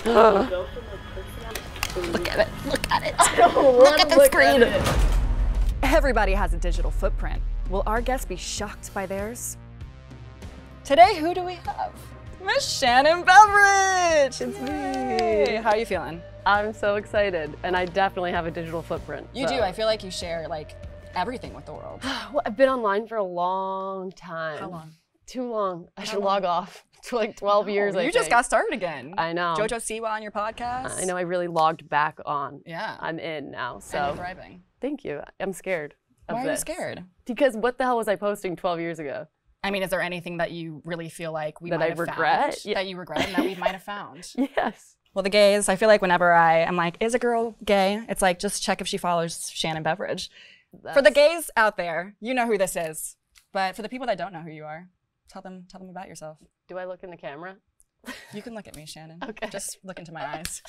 Look at it. Look at it. Look at the screen. Everybody has a digital footprint. Will our guests be shocked by theirs? Today, who do we have? Miss Shannon Beveridge. It's me. How are you feeling? I'm so excited, and I definitely have a digital footprint. You do. I feel like you share like everything with the world. Well, I've been online for a long time. How long? Too long. I should log off. To like 12 years, I think. You just got started again. I know. JoJo Siwa on your podcast. I know. I really logged back on. Yeah. I'm in now. So. And you're thriving. Thank you. I'm scared of Why this. are you scared? Because what the hell was I posting 12 years ago? I mean, is there anything that you really feel like we that might I have regret? found? Yeah. That you regret and that we might have found? Yes. Well, the gays, I feel like whenever I'm like, is a girl gay? It's like, just check if she follows Shannon Beveridge. For the gays out there, you know who this is. But for the people that don't know who you are, tell them about yourself. Do I look in the camera? You can look at me, Shannon. Okay. Just look into my eyes.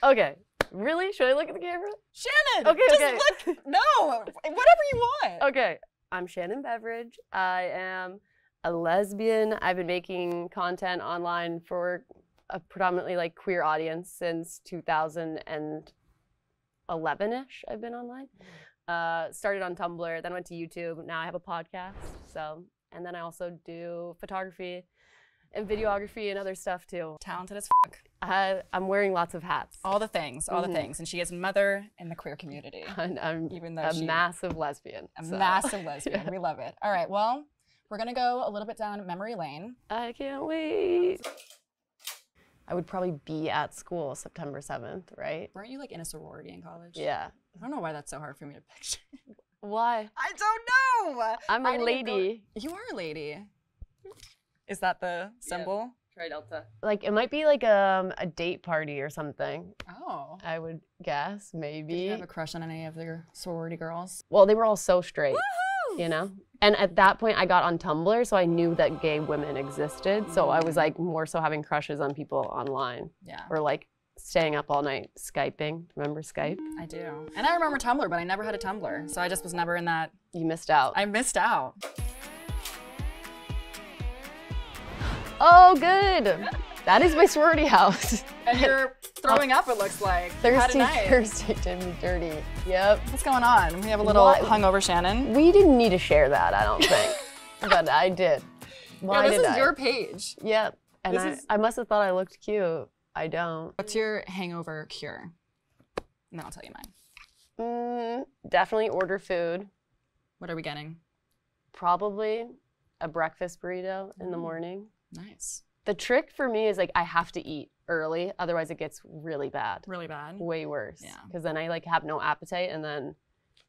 Okay. Really? Should I look at the camera? Shannon! Okay, just okay. look. No, whatever you want. Okay. I'm Shannon Beveridge. I am a lesbian. I've been making content online for a predominantly like queer audience since 2011-ish. I've been online. Started on Tumblr, then went to YouTube. Now I have a podcast. And then I also do photography and videography and other stuff too. Talented as fuck. I'm wearing lots of hats. All the things, all the things. And she is mother in the queer community. And I'm even though a massive lesbian. Massive lesbian. Yeah. We love it. All right, well, we're gonna go a little bit down memory lane. I can't wait. I would probably be at school September 7th, right? Weren't you like in a sorority in college? Yeah. I don't know why that's so hard for me to picture. Why? I don't know. I'm a lady. You are a lady. Is that the symbol? Yeah. Try Delta. Like it might be like a date party or something. Oh. I would guess, maybe. Did you have a crush on any of the sorority girls? Well, they were all so straight. Woohoo! You know? And at that point I got on Tumblr, so I knew that gay women existed. So I was like more so having crushes on people online. Yeah. Or like staying up all night Skyping. Remember Skype? I do. And I remember Tumblr, but I never had a Tumblr. So I just was never in that. You missed out. I missed out. Oh, good. That is my sorority house. And you're throwing up, it looks like. Thursday did me dirty. Yep. What's going on? We have a little hungover Shannon. We didn't need to share that, I don't think. But I did. Why this did is I? your page. Yep. And I must have thought I looked cute. I don't. What's your hangover cure? And then I'll tell you mine. Definitely order food. What are we getting? Probably a breakfast burrito in the morning. Nice. The trick for me is like I have to eat early, otherwise it gets really bad. Really bad? Way worse. Yeah. Because then I like have no appetite and then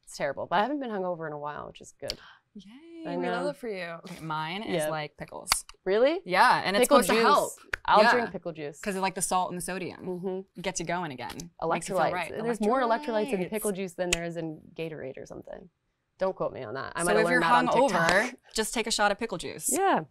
it's terrible. But I haven't been hungover in a while, which is good. Yay, we love it for you. Okay, mine is like pickles. Really? Yeah, and it's supposed to help. I'll drink pickle juice. Because of like the salt and the sodium. It gets you going again. Electrolytes. Right. There's more electrolytes in pickle juice than there is in Gatorade or something. Don't quote me on that. I might have learned that on TikTok. So if you're hungover, just take a shot of pickle juice. Yeah.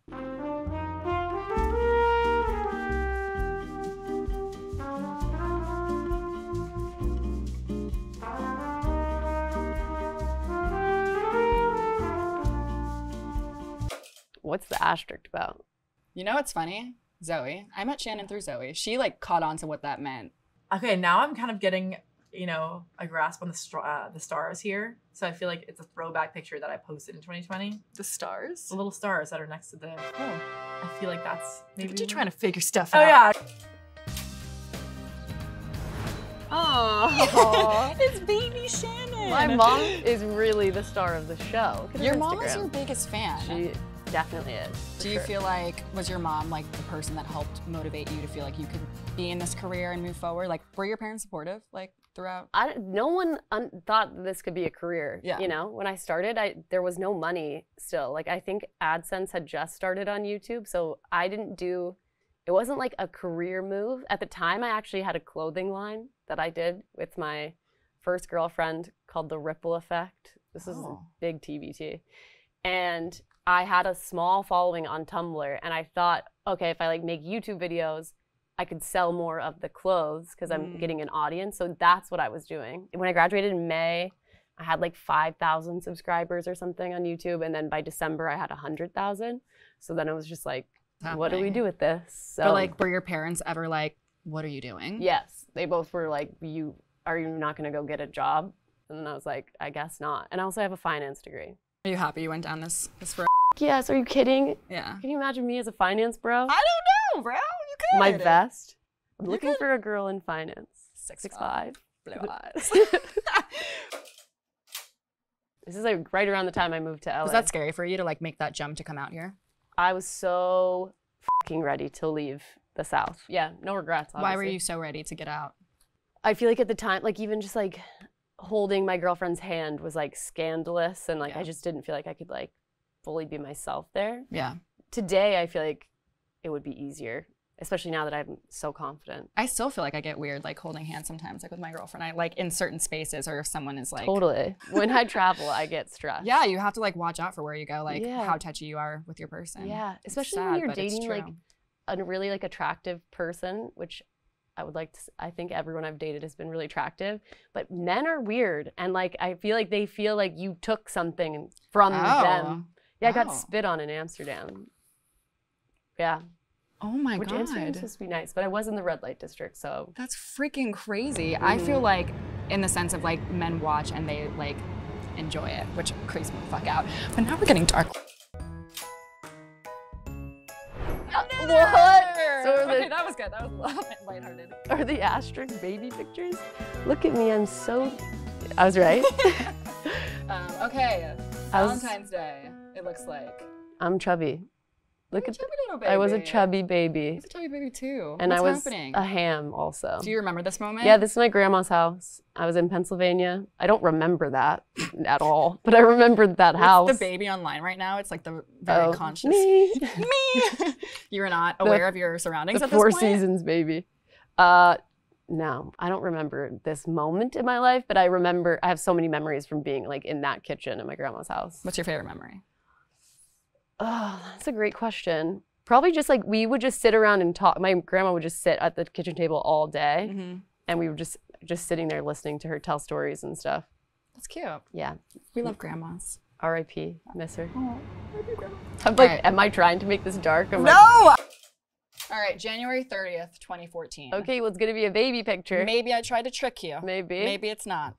What's the asterisk about? You know what's funny? Zoe. I met Shannon through Zoe. She like caught on to what that meant. Okay, now I'm kind of getting, you know, a grasp on the stars here. So I feel like it's a throwback picture that I posted in 2020. The stars? The little stars that are next to the. Oh. I feel like that's maybe. Look at you trying to figure stuff out. Oh yeah. Oh, it's baby Shannon. My mom is really the star of the show. Your mom is your biggest fan. She definitely is. Do you feel like, was your mom like the person that helped motivate you to feel like you could be in this career and move forward? Like, were your parents supportive like throughout? No one thought this could be a career. Yeah. You know, when I started, there was no money still. Like I think AdSense had just started on YouTube, so I didn't do. It wasn't like a career move. At the time, I actually had a clothing line that I did with my first girlfriend called The Ripple Effect. This is a big TBT. And I had a small following on Tumblr, and I thought, okay, if I like make YouTube videos, I could sell more of the clothes because I'm getting an audience. So that's what I was doing. When I graduated in May, I had like 5,000 subscribers or something on YouTube. And then by December, I had 100,000. So then it was just like, what do we do with this? So but like, were your parents ever like what are you doing? Yes, they both were like, are you not gonna go get a job? And then I was like, I guess not. And I also have a finance degree. Are you happy you went down this road? Yes, are you kidding? Yeah. Can you imagine me as a finance bro? I don't know, bro. You could. My vest. I'm looking for a girl in finance. 6'5". Blue eyes. This is like right around the time I moved to LA. Was that scary for you to like make that jump to come out here? I was so fucking ready to leave the South. Yeah, no regrets, obviously. Why were you so ready to get out? I feel like at the time, like even just like holding my girlfriend's hand was like scandalous, and like I just didn't feel like I could like fully be myself there. Yeah. Today, I feel like it would be easier, especially now that I'm so confident. I still feel like I get weird like holding hands sometimes, like with my girlfriend. I like in certain spaces, or if someone is like Totally. When I travel, I get stressed. Yeah, you have to like watch out for where you go, like Yeah. how touchy you are with your person. Yeah, especially sad, when you're but it's dating like true. a really like attractive person, which I would like to, I think everyone I've dated has been really attractive, but men are weird. And like, I feel like they feel like you took something from them. Yeah, I got spit on in Amsterdam. Yeah. Oh my Which God. Amsterdam's supposed to be nice, but I was in the red light district, so. That's freaking crazy. I feel like in the sense of like men watch and they like enjoy it, which creeps me the fuck out. But now we're getting dark. What? So Okay, that was good. That was lighthearted. Are the asterisk baby pictures? Look at me, I'm so, I was right. Okay, Valentine's Day, it looks like. I'm chubby. Look at chubby little baby. I was a chubby baby. He's a chubby baby too. And What's I was happening? a ham also. Do you remember this moment? Yeah, this is my grandma's house. I was in Pennsylvania. I don't remember that at all, but I remembered that house. What's the baby online right now? It's like the very conscious. Me. Me. You're not aware of your surroundings The at this Four point? Seasons baby. No, I don't remember this moment in my life, but I have so many memories from being like in that kitchen in my grandma's house. What's your favorite memory? Oh, that's a great question. Probably just like we would just sit around and talk. My grandma would just sit at the kitchen table all day, and we were just sitting there listening to her tell stories and stuff. That's cute. Yeah. We love grandmas. R.I.P. Miss her. Oh, R.I.P. grandma. I'm like, am I trying to make this dark? No! All right, January 30th, 2014. Okay, well, it's gonna be a baby picture. Maybe I tried to trick you. Maybe. Maybe it's not.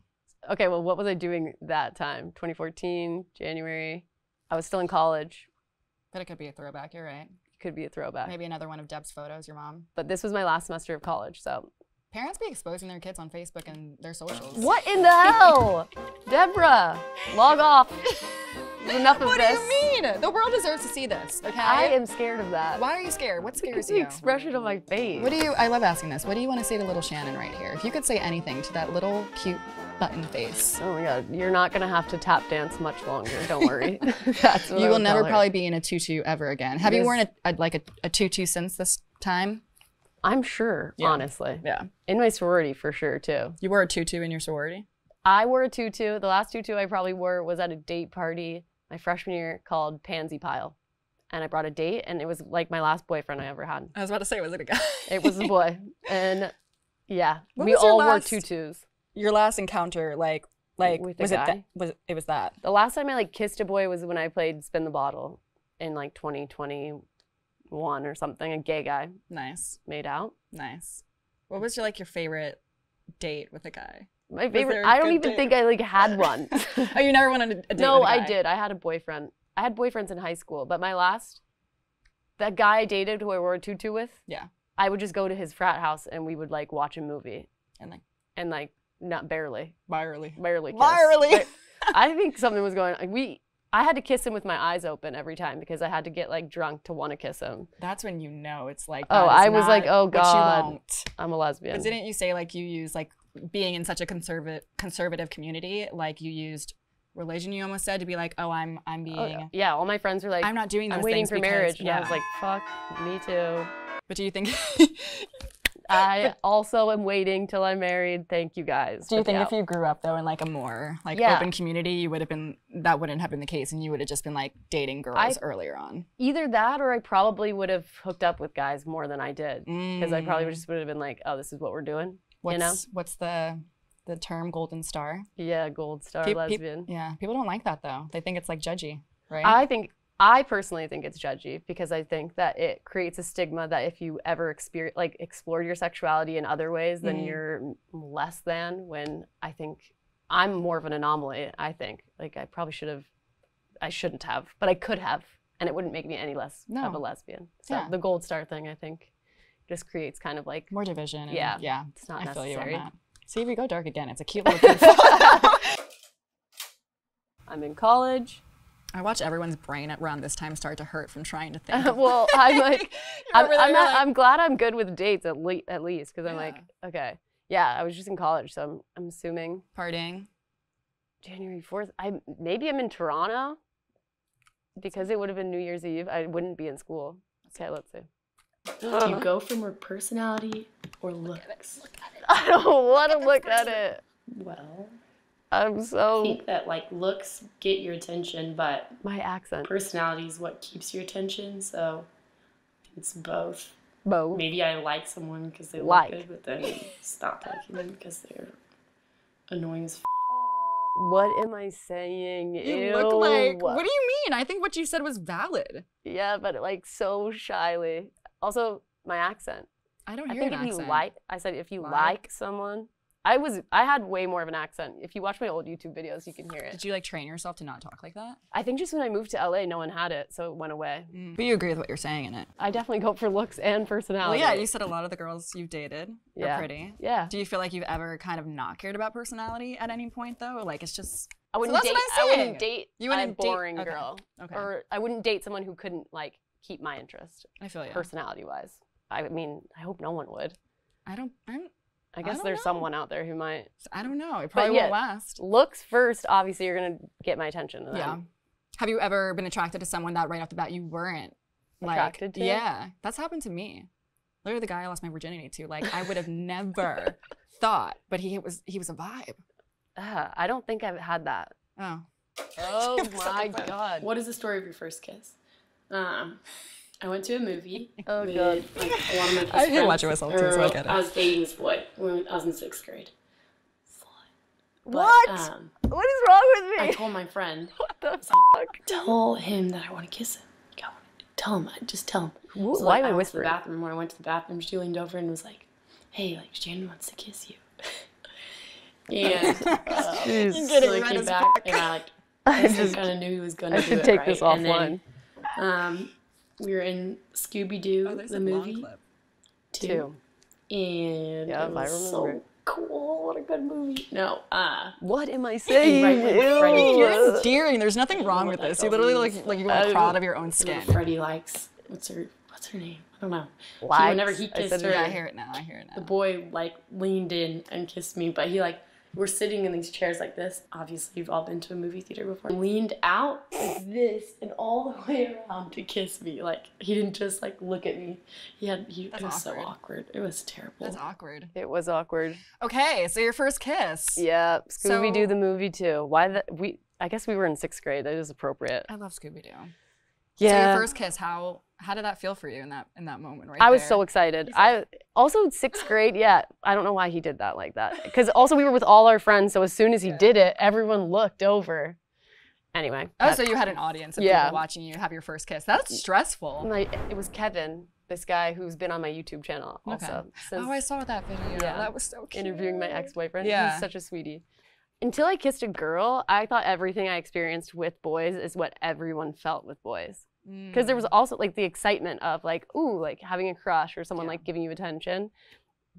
Okay, well, what was I doing that time? 2014, January. I was still in college. But it could be a throwback, you're right. Could be a throwback. Maybe another one of Deb's photos, your mom. But this was my last semester of college, so. Parents be exposing their kids on Facebook and their socials. What in the hell? Deborah, log off. Enough of What this. do you mean? The world deserves to see this, okay? I am scared of that. Why are you scared? What Look at scares the you? expression of my face. I love asking this. What do you want to say to little Shannon right here? If you could say anything to that little cute button face. Oh my God, you're not gonna have to tap dance much longer, don't worry. That's what You I will would never tell her. probably be in a tutu ever again. Have you worn a tutu since this time? I'm sure, honestly. Yeah. In my sorority, for sure, too. You wore a tutu in your sorority? I wore a tutu. The last tutu I probably wore was at a date party my freshman year called Pansy Pile. And I brought a date, and it was like my last boyfriend I ever had. I was about to say, was it a guy? It was a boy. And yeah, What we was your all wore last- tutus. Your last encounter, With a was guy? it was that? The last time I like kissed a boy was when I played Spin the Bottle in like 2021 or something. A gay guy Nice. made out. Nice. What was your favorite date with a guy? My there favorite. a I don't good even date? think I like had one. Oh, you never went on a date No, with a guy? I did. I had a boyfriend. I had boyfriends in high school, but that guy I dated who I wore a tutu with, Yeah. I would just go to his frat house and we would like watch a movie And and not barely virally. kiss. Virally. But I think something was going on. I had to kiss him with my eyes open every time because I had to get like drunk to want to kiss him. That's when you know it's like. Oh, that is I was like, not oh what you God, want. I'm a lesbian. But didn't you say like you use like being in such a conservative community, like you used religion? You almost said to be like, oh, I'm being. Oh, yeah, all my friends were like, I'm not doing those I'm waiting things for because- marriage, and yeah. I was like, fuck, me too. But do you think? I also am waiting till I'm married. Thank you guys. Do you But think yeah. if you grew up though in like a more like Yeah. open community, you would have been that wouldn't have been the case, and you would have just been like dating girls earlier on? Either that or I probably would have hooked up with guys more than I did. Because I probably just would have been like, oh, this is what we're doing. What's the term golden star? Yeah, gold star Peop- lesbian. Yeah, people don't like that though. They think it's like judgy, right? I personally think it's judgy because I think that it creates a stigma that if you ever explore your sexuality in other ways, then you're less than, when I think I'm more of an anomaly, I think. Like I shouldn't have, but I could have, and it wouldn't make me any less of a lesbian. So the gold star thing, I think, just creates kind of like more division. And yeah, it's not necessary. I feel you on that. See, we go dark again. It's a cute little thing. I'm in college. I watch everyone's brain around this time start to hurt from trying to think. Well, I'm like, I'm glad I'm good with dates at least, because I'm like, okay, yeah, I was just in college, so I'm assuming partying. January 4th. Maybe I'm in Toronto, because it would have been New Year's Eve. I wouldn't be in school. Okay, let's see. Do you go for more personality or looks? Look at it. I don't want to look at it. Well, I think that like looks get your attention, but my accent, personality is what keeps your attention. So it's both. Both. Maybe I like someone because they look good, but then stop liking them because they're annoying as. What am I saying? You look like. What do you mean? I think what you said was valid. Yeah, but like so shyly. Also, my accent. I don't hear an accent. I said if you like someone. I had way more of an accent. If you watch my old YouTube videos, you can hear it. Did you like train yourself to not talk like that? I think just when I moved to LA, no one had it, so it went away. But you agree with what you're saying in it? I definitely go for looks and personality. Well, yeah, you said a lot of the girls you've dated are pretty. Yeah. Do you feel like you've ever kind of not cared about personality at any point though? Like it's just. I wouldn't date a boring girl. Okay. Or I wouldn't date someone who couldn't like keep my interest. I feel you. Personality-wise. I mean, I hope no one would. I guess there's someone out there who might. I don't know. It probably won't last. Looks first, obviously, you're going to get my attention. Yeah. Have you ever been attracted to someone that right off the bat you weren't attracted to? Yeah. That's happened to me. Literally the guy I lost my virginity to. Like, I would have never thought, but he was a vibe. I don't think I've had that. Oh. Oh my God. What is the story of your first kiss? I went to a movie with God. like, a lot of my best I friends. watch it myself too, so I get it. I was dating this boy when I was in 6th grade. What? What is wrong with me? I told my friend. What the fuck? Tell him that I want to kiss him. Go. Tell him. Just tell him. So, why am I whispering? When I went to the bathroom, she leaned over and was like, "Hey, like Shannon wants to kiss you." And so he came back, and I just kind of knew he was gonna do it. I should take this offline. We were in Scooby-Doo, the movie. 2. And it was so cool. What a good movie. No, what am I saying? You're endearing. There's nothing wrong with this. You literally look like you are proud of your own skin. Freddie likes, what's her name? I don't know. Whenever he kissed her. I hear it now. The boy like leaned in and kissed me, but he like, we're sitting in these chairs like this. Obviously, you've all been to a movie theater before. Leaned out like this and all the way around to kiss me. Like, he didn't just like look at me. It was so awkward. It was terrible. That's awkward. It was awkward. Okay, so your first kiss. Yeah, Scooby-Doo the movie too. I guess we were in 6th grade. That is appropriate. I love Scooby-Doo. Yeah. So your first kiss, how did that feel for you in that moment I was so excited. Also 6th grade, yeah. I don't know why he did that like that. Because also we were with all our friends, so as soon as he did it, everyone looked over. Anyway. Oh, so you had an audience of people watching you have your first kiss. That's stressful. It was Kevin, this guy who's been on my YouTube channel also. Okay. I saw that video. Yeah. That was so cute. Interviewing my ex-boyfriend. Yeah. He's such a sweetie. Until I kissed a girl, I thought everything I experienced with boys is what everyone felt with boys. Because there was also like the excitement of like, ooh, like having a crush or someone like giving you attention.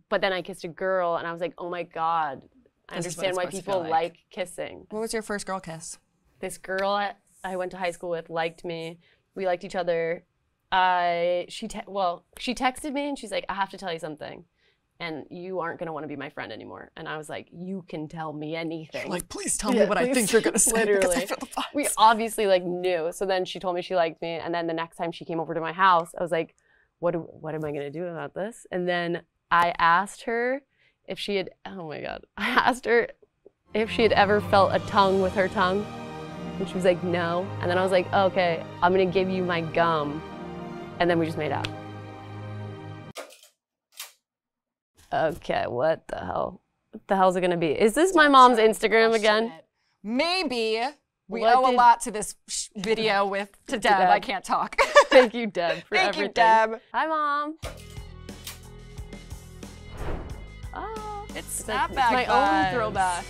But then I kissed a girl and I was like, oh my God, I understand why people like kissing. What was your first girl kiss? This girl I went to high school with liked me. We liked each other. She texted me and she's like, I have to tell you something. And you aren't going to want to be my friend anymore. And I was like, you can tell me anything. Like, please tell me what I think you're going to say. Literally. Because I feel the vibes. We obviously like knew. So then she told me she liked me. And then the next time she came over to my house, I was like, what am I going to do about this? And then I asked her if she had, oh my God. I asked her if she had ever felt a tongue with her tongue. And she was like, no. And then I was like, oh, okay, I'm going to give you my gum. And then we just made out. Okay, what the hell? What the hell is it gonna be? Is this my mom's Instagram again? Maybe. We owe a lot to this video to Deb. I can't talk. Thank you, Deb, for everything. Thank you, Deb. Hi, Mom. Oh, it's like, snapback my own throwback.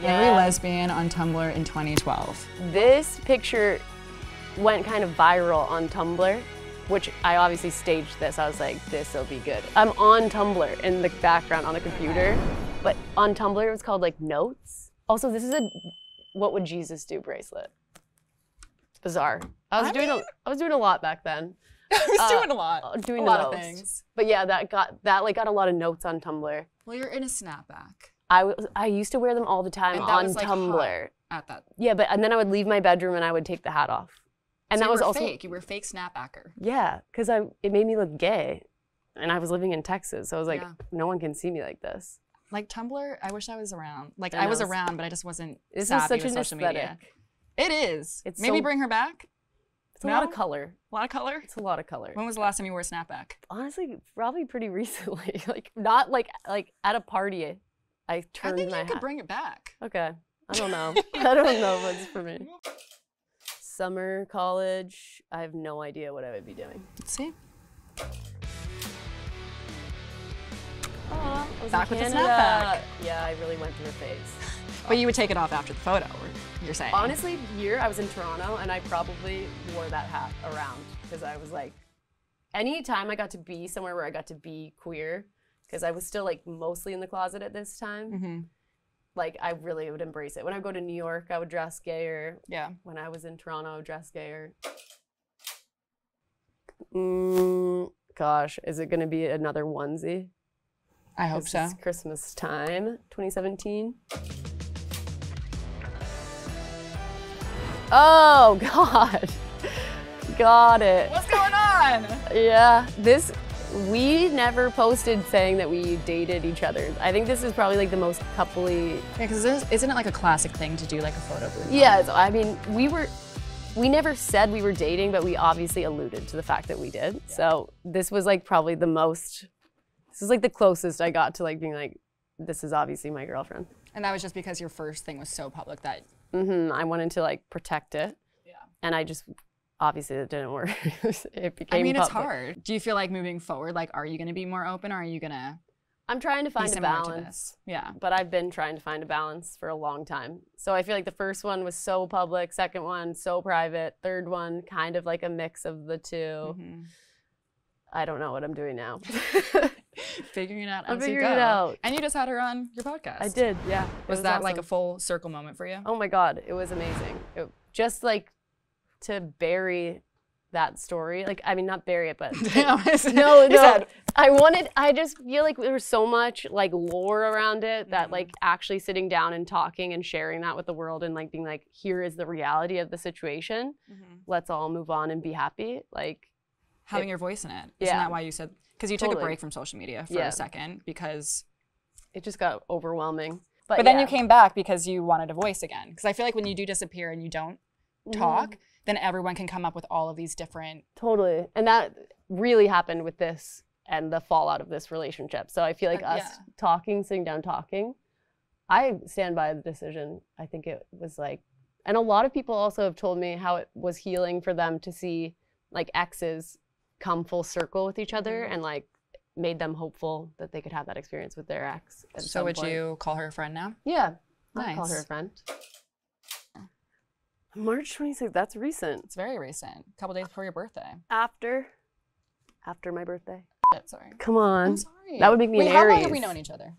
Every lesbian on Tumblr in 2012. This picture went kind of viral on Tumblr, which I obviously staged this. I was like, this will be good. I'm on Tumblr in the background on the computer, but on Tumblr it was called like Notes. Also, this is a What Would Jesus Do bracelet. It's bizarre. I was doing a lot back then. I was doing a lot. Doing a lot of things. But yeah, that got a lot of notes on Tumblr. Well, you're in a snapback. I used to wear them all the time on Tumblr. At that. Yeah, and then I would leave my bedroom and I would take the hat off. And so that was also fake. You were a fake snapbacker. Yeah, because it made me look gay, and I was living in Texas, so I was like, no one can see me like this. Like Tumblr, I wish I was around. Like I was around, but I just wasn't savvy such with an social aesthetic. media. It is. It's maybe so, bring her back. It's a lot of color. A lot of color? It's a lot of color. When was the last time you wore a snapback? Honestly, probably pretty recently. Like not like at a party. I turned my hat. I think you could bring it back. Okay. I don't know. I don't know if it's for me. Summer, college, I have no idea what I would be doing. Let's see. Oh, I was back in with the Canada. snapback. Yeah, I really went through a phase. But you would take it off after the photo, you're saying? Honestly, here I was in Toronto and I probably wore that hat around because I was like, anytime I got to be somewhere where I got to be queer, because I was still like mostly in the closet at this time, like I really would embrace it. When I would go to New York, I would dress gayer. Yeah. When I was in Toronto, I would dress gayer. Gosh, is it gonna be another onesie? I hope so. It's Christmas time, 2017. Oh, God. Got it. What's going on? Yeah, we never posted saying that we dated each other. I think this is probably like the most coupley. Yeah, because isn't it like a classic thing to do like a photo booth? Yeah, I mean, we never said we were dating, but we obviously alluded to the fact that we did. Yeah. So this was like probably this is like the closest I got to like being like, this is obviously my girlfriend. And that was just because your first thing was so public that. I wanted to like protect it. Yeah. And I just, obviously it didn't work. It became public. It's hard. Do you feel like moving forward, like, are you gonna be more open or are you gonna? I'm trying to find a balance. Yeah. But I've been trying to find a balance for a long time. So I feel like the first one was so public, second one so private, third one kind of like a mix of the two. I don't know what I'm doing now. Figuring it out as I'm you figuring go. it out. And you just had her on your podcast. I did, yeah. Was that awesome. like a full circle moment for you? Oh my God, it was amazing. Just like to bury that story. Like, I mean, not bury it, but no. I just feel like there was so much like lore around it that like actually sitting down and talking and sharing that with the world and like being like, here is the reality of the situation. Let's all move on and be happy. Like having your voice in it. Isn't that why you said, because you took a break from social media for a second because it just got overwhelming. But then you came back because you wanted a voice again. Because I feel like when you do disappear and you don't talk, then everyone can come up with all of these different. Totally. And that really happened with this and the fallout of this relationship. So I feel like us talking, sitting down talking, I stand by the decision. I think it was like, and a lot of people also have told me how it was healing for them to see like exes come full circle with each other and like made them hopeful that they could have that experience with their ex. So would you call her a friend now? Yeah. Nice. I'd call her a friend. March 26th, that's recent. It's very recent. A couple days before your birthday. After my birthday. Sorry. Come on. I'm sorry. That would make me an Aries. How long have we known each other?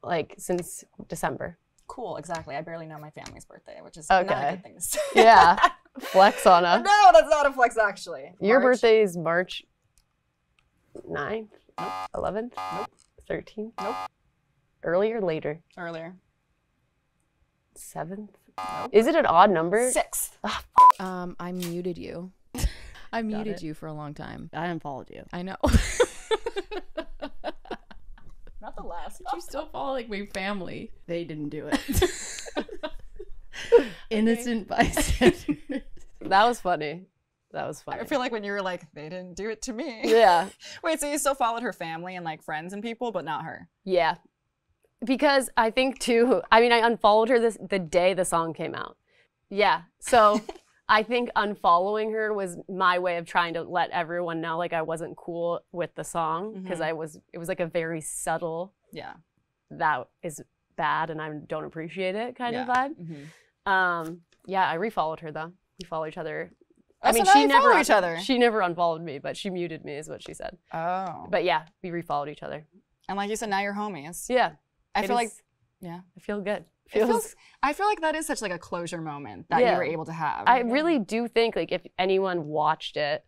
Like since December. Cool, exactly. I barely know my family's birthday, which is not a good thing to say. Yeah. Flex on us. No, that's not a flex actually. Your birthday is March 9th? Nope. 11th? Nope. 13th? Nope. Earlier, later? Earlier. 7th? Nope. Is it an odd number? 6th. I muted you. I muted you for a long time. I unfollowed you. I know. Not the last. You still follow like my family. They didn't do it. Innocent bystander. That was funny. That was funny. I feel like when you were like, they didn't do it to me. Yeah. Wait, so you still followed her family and like friends and people, but not her? Yeah. Because I think too, I mean, I unfollowed her the day the song came out. Yeah. So I think unfollowing her was my way of trying to let everyone know like I wasn't cool with the song because it was like a very subtle, that is bad and I don't appreciate it kind of vibe. Yeah, I refollowed her though. We follow each other. I mean, she never unfollowed me, but she muted me is what she said. Oh. But yeah, we refollowed each other. And like you said, now you're homies. Yeah. I feel like, I feel good. I feel like that is such like a closure moment that you were able to have. I really do think like if anyone watched it,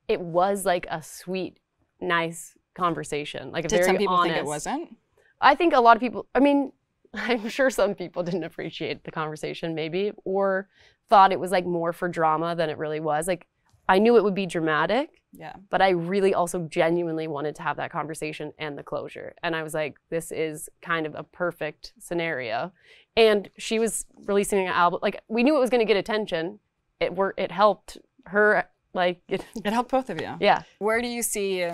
it was like a sweet, nice conversation. Like a very honest. Did some people think it wasn't? I think a lot of people, I mean, I'm sure some people didn't appreciate the conversation maybe, or thought it was like more for drama than it really was. Like I knew it would be dramatic, but I really also genuinely wanted to have that conversation and the closure. And I was like, this is kind of a perfect scenario. And she was releasing an album, like we knew it was gonna get attention. It helped her, like. It helped both of you. Yeah. Where do you see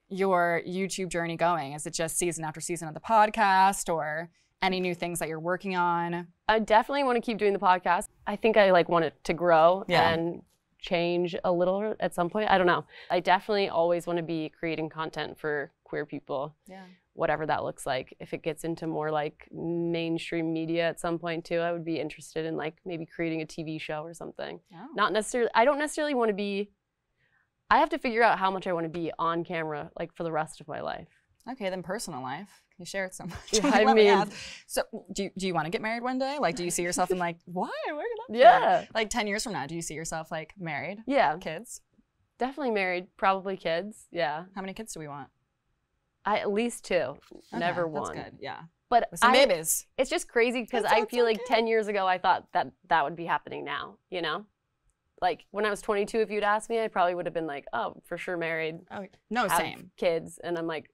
your YouTube journey going? Is it just season after season of the podcast or any new things that you're working on? I definitely want to keep doing the podcast. I think I like want it to grow and change a little at some point. I don't know. I definitely always want to be creating content for queer people. Yeah. Whatever that looks like. If it gets into more like mainstream media at some point too, I would be interested in like maybe creating a TV show or something. Oh. Not necessarily, I don't necessarily want to be, I have to figure out how much I want to be on camera like for the rest of my life. Okay, then personal life. You share it so much. Yeah, I mean, so do you want to get married one day? Like, do you see yourself in like, why? Where did that Yeah. Like 10 years from now, do you see yourself like married? Yeah. Kids? Definitely married, probably kids, yeah. How many kids do we want? At least 2, okay, never one. That's good, yeah. But some babies. It's just crazy because I feel like 10 years ago, I thought that would be happening now, you know? Like when I was 22, if you'd asked me, I probably would have been like, oh, for sure married. Oh, no, same. Kids, and I'm like,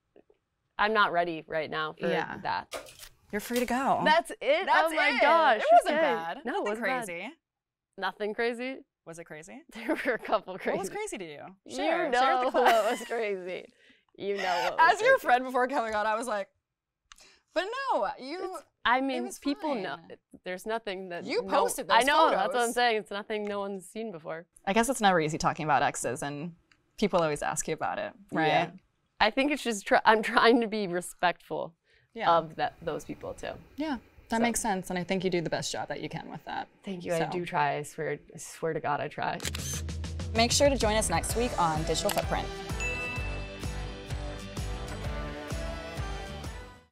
I'm not ready right now for that. You're free to go. That's it? That's oh my gosh. It wasn't bad. No, it wasn't crazy. Bad. Nothing crazy? Was it crazy? There were a couple crazy. What was crazy to you? Share what was crazy. You know what was As your friend before coming on, I was like, but no, I mean, people know. There's nothing that you posted those I know, photos. That's what I'm saying. It's nothing no one's seen before. I guess it's never easy talking about exes, and people always ask you about it, right? Yeah. I think it's just, I'm trying to be respectful of those people too. Yeah, that makes sense, and I think you do the best job that you can with that. Thank you, I do try, I swear to God I try. Make sure to join us next week on Digital Footprint.